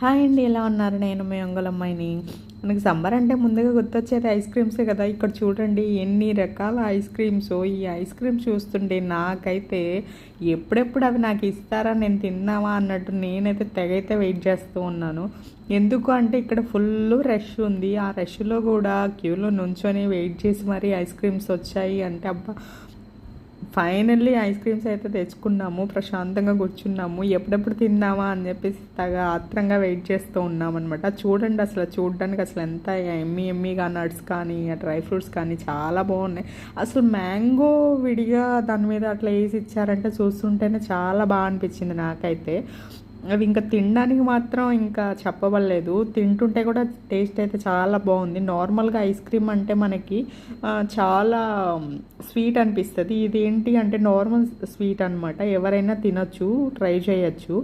Hi అండి, ఎలా ఉన్నారు? నేను మీ ఒంగోలమ్మాయిని. మనకి సమ్మర్ అంటే ముందుగా గుర్తొచ్చేది ఐస్ క్రీమ్సే కదా. ఇక్కడ చూడండి ఎన్ని రకాల ఐస్ క్రీమ్స్. ఈ ఐస్ క్రీమ్ చూస్తుంటే నాకైతే ఎప్పుడెప్పుడు అవి నాకు ఇస్తారా, నేను తిన్నావా అన్నట్టు నేనైతే తెగైతే వెయిట్ చేస్తూ ఉన్నాను. ఎందుకు అంటే ఇక్కడ ఫుల్ రష్ ఉంది. ఆ రష్లో కూడా క్యూలో నుంచొని వెయిట్ చేసి మరీ ఐస్ క్రీమ్స్ వచ్చాయి అంటే అబ్బా, ఫైనల్లీ ఐస్ క్రీమ్స్ అయితే తెచ్చుకున్నాము. ప్రశాంతంగా కూర్చున్నాము. ఎప్పుడెప్పుడు తిందామా అని చెప్పేసి ఆత్రంగా వెయిట్ చేస్తూ ఉన్నామన్నమాట. చూడండి, అసలు చూడడానికి అసలు ఎంత ఎమ్మీగా నట్స్ కానీ డ్రై ఫ్రూట్స్ కానీ చాలా బాగున్నాయి. అసలు మ్యాంగో విడిగా దాని మీద అట్లా వేసి ఇచ్చారంటే చూస్తుంటేనే చాలా బాగా అనిపించింది నాకైతే. అవి ఇంకా తినడానికి మాత్రం ఇంకా చెప్పవలేదు. తింటుంటే కూడా టేస్ట్ అయితే చాలా బాగుంది. నార్మల్గా ఐస్ క్రీమ్ అంటే మనకి చాలా స్వీట్ అనిపిస్తుంది. ఇది ఏంటి అంటే నార్మల్ స్వీట్ అనమాట. ఎవరైనా తినొచ్చు, ట్రై చేయొచ్చు.